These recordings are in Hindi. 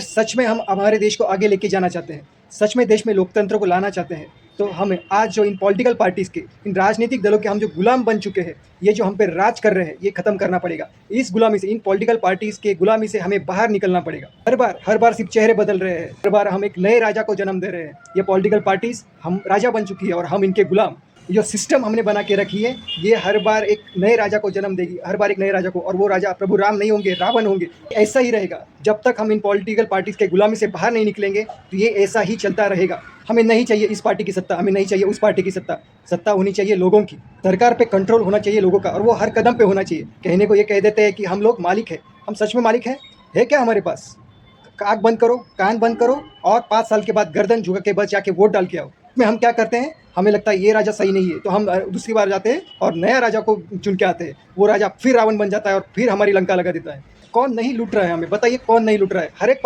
सच में हम हमारे देश को आगे लेके जाना चाहते हैं, सच में देश में लोकतंत्र को लाना चाहते हैं, तो हमें आज जो इन पॉलिटिकल पार्टीज़ के, इन राजनीतिक दलों के हम जो गुलाम बन चुके हैं, ये जो हम पे राज कर रहे हैं, ये ख़त्म करना पड़ेगा। इस गुलामी से, इन पॉलिटिकल पार्टीज़ के गुलामी से हमें बाहर निकलना पड़ेगा। हर बार सिर्फ चेहरे बदल रहे हैं, हर बार हम एक नए राजा को जन्म दे रहे हैं। ये पॉलिटिकल पार्टीज़ हम राजा बन चुकी है और हम इनके गुलाम। जो सिस्टम हमने बना के रखी है, ये हर बार एक नए राजा को जन्म देगी, हर बार एक नए राजा को, और वो राजा प्रभु राम नहीं होंगे, रावण होंगे। ऐसा ही रहेगा जब तक हम इन पॉलिटिकल पार्टीज़ के गुलामी से बाहर नहीं निकलेंगे, तो ये ऐसा ही चलता रहेगा। हमें नहीं चाहिए इस पार्टी की सत्ता, हमें नहीं चाहिए उस पार्टी की सत्ता। सत्ता होनी चाहिए लोगों की, सरकार पे कंट्रोल होना चाहिए लोगों का, और वो हर कदम पे होना चाहिए। कहने को ये कह देते हैं कि हम लोग मालिक हैं, हम सच में मालिक हैं? है क्या हमारे पास? आँख बंद करो, कान बंद करो, और 5 साल के बाद गर्दन झुका के बस जाके वोट डाल के आओ। में हम क्या करते हैं, हमें लगता है ये राजा सही नहीं है, तो हम दूसरी बार जाते हैं और नया राजा को चुन के आते हैं। वो राजा फिर रावण बन जाता है और फिर हमारी लंका लगा देता है। कौन नहीं लूट रहा है हमें? बताइए कौन नहीं लूट रहा है? हर एक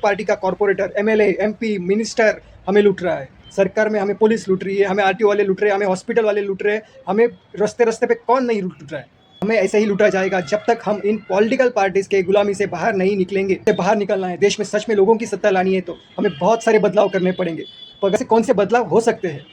पार्टी का कॉर्पोरेटर, एमएलए, एमपी, मिनिस्टर हमें लूट रहा है। सरकार में हमें पुलिस लूट रही है, हमें आरटीओ वाले लूट रहे हैं, हमें हॉस्पिटल वाले लूट रहे हैं, हमें रास्ते पे कौन नहीं लूट रहा है? हमें ऐसे ही लूटा जाएगा जब तक हम इन पॉलिटिकल पार्टीज़ के गुलामी से बाहर नहीं निकलेंगे। से बाहर निकलना है, देश में सच में लोगों की सत्ता लानी है, तो हमें बहुत सारे बदलाव करने पड़ेंगे। पर वैसे कौन से बदलाव हो सकते हैं?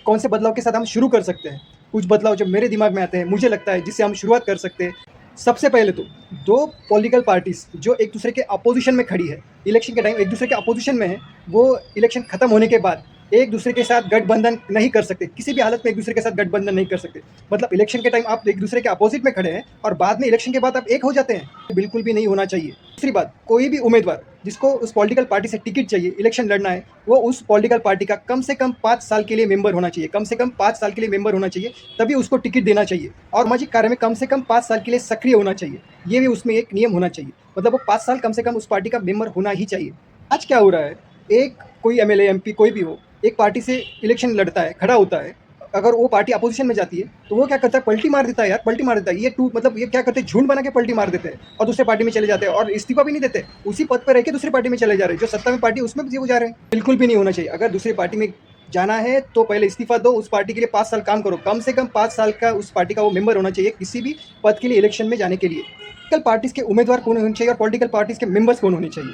कौन से बदलाव के साथ हम शुरू कर सकते हैं? कुछ बदलाव जो मेरे दिमाग में आते हैं, मुझे लगता है जिससे हम शुरुआत कर सकते हैं। सबसे पहले तो 2 पॉलिटिकल पार्टीज़ जो एक दूसरे के अपोजिशन में खड़ी है, इलेक्शन के टाइम एक दूसरे के अपोजिशन में है, वो इलेक्शन खत्म होने के बाद एक दूसरे के साथ गठबंधन नहीं कर सकते, किसी भी हालत में एक दूसरे के साथ गठबंधन नहीं कर सकते। मतलब इलेक्शन के टाइम आप एक दूसरे के अपोजिट में खड़े हैं और बाद में इलेक्शन के बाद आप एक हो जाते हैं, बिल्कुल भी नहीं होना चाहिए। दूसरी बात, कोई भी उम्मीदवार जिसको उस पॉलिटिकल पार्टी से टिकट चाहिए, इलेक्शन लड़ना है, वो उस पॉलिटिकल पार्टी का कम से कम 5 साल के लिए मेंबर होना चाहिए, कम से कम 5 साल के लिए मेंबर होना चाहिए, तभी उसको टिकट देना चाहिए। और सामाजिक कार्य में कम से कम 5 साल के लिए सक्रिय होना चाहिए, ये भी उसमें एक नियम होना चाहिए। मतलब वो 5 साल कम से कम उस पार्टी का मेंबर होना ही चाहिए। आज क्या हो रहा है, एक कोई एमएलए, एमपी कोई भी हो, एक पार्टी से इलेक्शन लड़ता है, खड़ा होता है, अगर वो पार्टी अपोजिशन में जाती है तो वो क्या करता है, पलटी मार देता है यार, पलटी मार देता है। ये क्या करते हैं, झुंड बना के पलटी मार देते हैं और दूसरे पार्टी में चले जाते हैं, और इस्तीफा भी नहीं देते, उसी पद पर रह के दूसरी पार्टी में चले जा रहे हैं। जो सत्ता में पार्टी उसमें भी वो जा रहे हैं, बिल्कुल भी नहीं होना चाहिए। अगर दूसरी पार्टी में जाना है तो पहले इस्तीफा दो, उस पार्टी के लिए 5 साल काम करो, कम से कम 5 साल का उस पार्टी का वो मेंबर होना चाहिए किसी भी पद के लिए इलेक्शन में जाने के लिए। पॉलिटिकल पार्टीज़ के उम्मीदवार कौन होने चाहिए और पॉलिटिकल पार्टीज़ के मेंबर्स कौन होने चाहिए?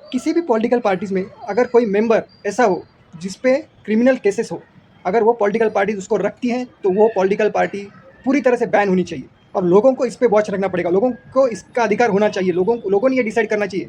किसी भी पॉलिटिकल पार्टीज़ में अगर कोई मेंबर ऐसा हो जिस पे क्रिमिनल केसेस हो, अगर वो पॉलिटिकल पार्टीज़ उसको रखती हैं, तो वो पॉलिटिकल पार्टी पूरी तरह से बैन होनी चाहिए। और लोगों को इस पे वॉच रखना पड़ेगा, लोगों को इसका अधिकार होना चाहिए, लोगों ने ये डिसाइड करना चाहिए।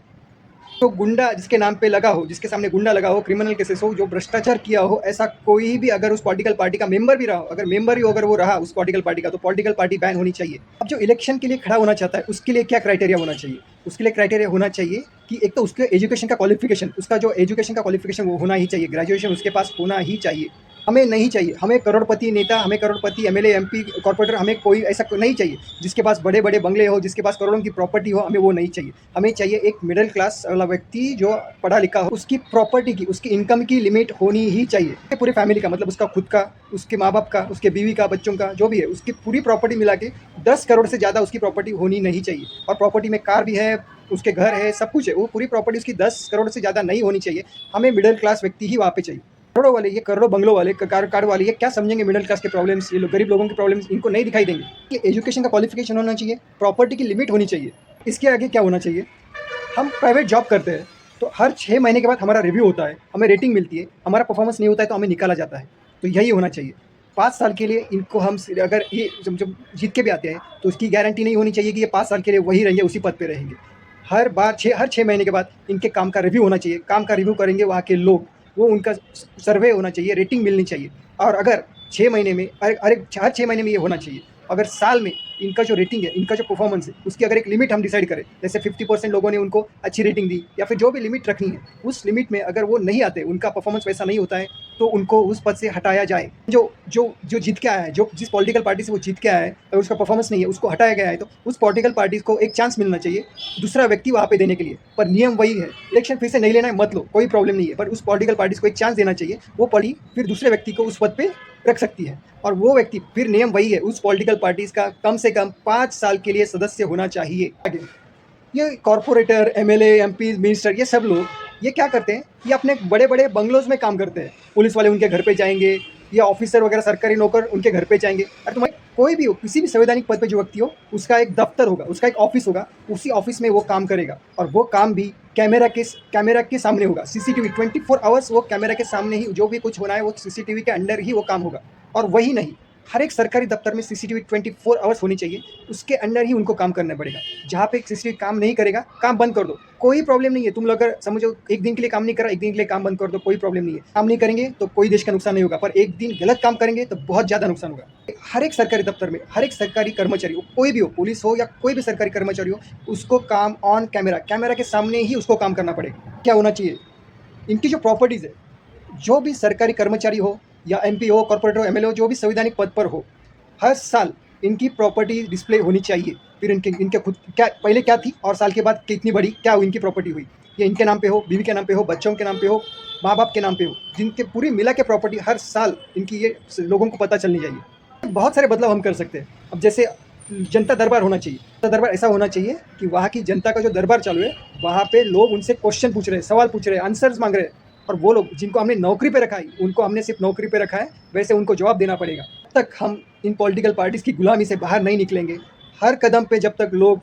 तो गुंडा जिसके नाम पे लगा हो, जिसके सामने गुंडा लगा हो, क्रिमिनल केसेस हो, जो भ्रष्टाचार किया हो, ऐसा कोई भी अगर उस पॉलिटिकल पार्टी का मेंबर भी रहा हो, अगर मेंबर ही हो, अगर वो रहा उस पॉलिटिकल पार्टी का, तो पॉलिटिकल पार्टी बैन होनी चाहिए। अब जो इलेक्शन के लिए खड़ा होना चाहता है, उसके लिए क्या क्राइटेरिया होना चाहिए? उसके लिए क्राइटेरिया होना चाहिए कि एक तो उसके एजुकेशन का क्वालिफिकेशन, उसका जो एजुकेशन का क्वालिफिकेशन वो होना ही चाहिए, ग्रेजुएशन उसके पास होना ही चाहिए। हमें नहीं चाहिए, हमें करोड़पति नेता, हमें करोड़पति एमएलए, एमपी, कॉर्पोरेटर, हमें कोई ऐसा नहीं चाहिए जिसके पास बड़े बड़े बंगले हो, जिसके पास करोड़ों की प्रॉपर्टी हो, हमें वो नहीं चाहिए। हमें चाहिए एक मिडिल क्लास वाला व्यक्ति जो पढ़ा लिखा हो, उसकी प्रॉपर्टी की, उसकी इनकम की लिमिट होनी ही चाहिए। पूरी फैमिली का, मतलब उसका खुद का, उसके माँ बाप का, उसके बीवी का, बच्चों का, जो भी है, उसकी पूरी प्रॉपर्टी मिला के 10 करोड़ से ज़्यादा उसकी प्रॉपर्टी होनी नहीं चाहिए। और प्रॉपर्टी में कार भी है, उसके घर है, सब कुछ है, वो पूरी प्रॉपर्टी उसकी 10 करोड़ से ज़्यादा नहीं होनी चाहिए। हमें मिडिल क्लास व्यक्ति ही वहाँ पे चाहिए। करोड़ों वाले, ये करोड़ों बंगलों वाले, कार वाले, ये क्या समझेंगे मिडिल क्लास के प्रॉब्लम्स? ये लोग गरीब लोगों के प्रॉब्लम्स इनको नहीं दिखाई देंगे। ये एजुकेशन का क्वालिफिकेशन होना चाहिए, प्रॉपर्टी की लिमिट होनी चाहिए। इसके आगे क्या होना चाहिए? हम प्राइवेट जॉब करते हैं तो हर 6 महीने के बाद हमारा रिव्यू होता है, हमें रेटिंग मिलती है, हमारा परफॉर्मेंस नहीं होता है तो हमें निकाला जाता है। तो यही होना चाहिए। 5 साल के लिए इनको हम, अगर ये जब जीत के भी आते हैं तो उसकी गारंटी नहीं होनी चाहिए कि ये 5 साल के लिए वही रहेंगे, उसी पद पे रहेंगे। हर 6 महीने के बाद इनके काम का रिव्यू होना चाहिए, काम का रिव्यू करेंगे वहाँ के लोग, वो उनका सर्वे होना चाहिए, रेटिंग मिलनी चाहिए। और अगर 6 महीने में, हर 6 महीने में ये होना चाहिए। अगर साल में इनका जो रेटिंग है, इनका जो परफॉर्मेंस है, उसकी अगर एक लिमिट हम डिसाइड करें, जैसे 50% लोगों ने उनको अच्छी रेटिंग दी, या फिर जो भी लिमिट रखनी है, उस लिमिट में अगर वो नहीं आते, उनका परफॉर्मेंस वैसा नहीं होता है, तो उनको उस पद से हटाया जाए। जो जीत के आया है, जो जिस पॉलिटिकल पार्टी से वो जीत के आया है, अगर उसका परफॉर्मेंस नहीं है, उसको हटाया गया है, तो उस पॉलिटिकल पार्टी को एक चांस मिलना चाहिए दूसरा व्यक्ति वहाँ पे देने के लिए। पर नियम वही है, इलेक्शन फिर से नहीं लेना है, मत लो, कोई प्रॉब्लम नहीं है, पर उस पॉलिटिकल पार्टी को एक चांस देना चाहिए। वो पार्टी फिर दूसरे व्यक्ति को उस पद पे रख सकती है, और वो व्यक्ति, फिर नियम वही है, उस पॉलिटिकल पार्टीज का कम से कम 5 साल के लिए सदस्य होना चाहिए। आगे ये कॉर्पोरेटर, एमएलए, एमपी, मिनिस्टर, ये सब लोग ये क्या करते हैं, ये अपने बड़े बड़े बंगलोज में काम करते हैं। पुलिस वाले उनके घर पे जाएंगे, या ऑफिसर वगैरह सरकारी नौकर उनके घर पे जाएंगे। और तुम्हारे कोई भी हो, किसी भी संवैधानिक पद पे जो व्यक्ति हो, उसका एक दफ्तर होगा, उसका एक ऑफिस होगा, उसी ऑफिस में वो काम करेगा और वो काम भी कैमरा के सामने होगा। सीसीटीवी 24 आवर्स वो कैमरा के सामने ही जो भी कुछ होना है वो सीसीटीवी के अंडर ही वो काम होगा। और वही नहीं, हर एक सरकारी दफ्तर में सीसीटीवी 24 आवर्स होनी चाहिए, उसके अंडर ही उनको काम करना पड़ेगा। जहाँ पे सीसीटीवी काम नहीं करेगा, काम बंद कर दो, कोई प्रॉब्लम नहीं है। तुम लोग अगर समझो एक दिन के लिए काम नहीं करा, एक दिन के लिए काम बंद कर दो, कोई प्रॉब्लम नहीं है। काम नहीं करेंगे तो कोई देश का नुकसान नहीं होगा, पर एक दिन गलत काम करेंगे तो बहुत ज़्यादा नुकसान होगा। हर एक सरकारी दफ्तर में हर एक सरकारी कर्मचारी हो, कोई भी हो, पुलिस हो या कोई भी सरकारी कर्मचारी हो, उसको काम ऑन कैमरा के सामने ही उसको काम करना पड़ेगा। क्या होना चाहिए, इनकी जो प्रॉपर्टीज़ है, जो भी सरकारी कर्मचारी हो या एमपी हो, कॉर्पोरेटर हो, एमएलए हो, जो भी संवैधानिक पद पर हो, हर साल इनकी प्रॉपर्टी डिस्प्ले होनी चाहिए। फिर इनके खुद क्या पहले क्या थी और साल के बाद कितनी बड़ी क्या इनकी प्रॉपर्टी हुई, ये इनके नाम पे हो, बीवी के नाम पे हो, बच्चों के नाम पे हो, माँ बाप के नाम पे हो, जिनके पूरी मिला के प्रॉपर्टी हर साल इनकी ये लोगों को पता चलनी चाहिए। बहुत सारे बदलाव हम कर सकते हैं। अब जैसे जनता दरबार होना चाहिए, जनता दरबार ऐसा होना चाहिए कि वहाँ की जनता का जो दरबार चालू है, वहाँ पे लोग उनसे क्वेश्चन पूछ रहे हैं, सवाल पूछ रहे हैं, आंसर्स मांग रहे हैं, और वो लोग जिनको हमने नौकरी पे रखा है, उनको हमने सिर्फ नौकरी पे रखा है, वैसे उनको जवाब देना पड़ेगा। जब तक हम इन पॉलिटिकल पार्टीज़ की गुलामी से बाहर नहीं निकलेंगे, हर कदम पे जब तक लोग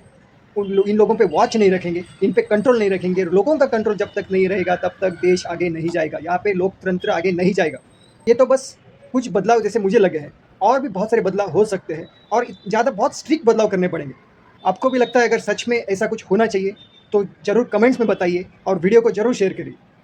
इन लोगों पे वॉच नहीं रखेंगे, इन पे कंट्रोल नहीं रखेंगे, लोगों का कंट्रोल जब तक नहीं रहेगा, तब तक देश आगे नहीं जाएगा, यहाँ पे लोकतंत्र आगे नहीं जाएगा। ये तो बस कुछ बदलाव जैसे मुझे लगे हैं, और भी बहुत सारे बदलाव हो सकते हैं, और ज़्यादा बहुत स्ट्रिक्ट बदलाव करने पड़ेंगे। आपको भी लगता है अगर सच में ऐसा कुछ होना चाहिए तो ज़रूर कमेंट्स में बताइए और वीडियो को ज़रूर शेयर करिए।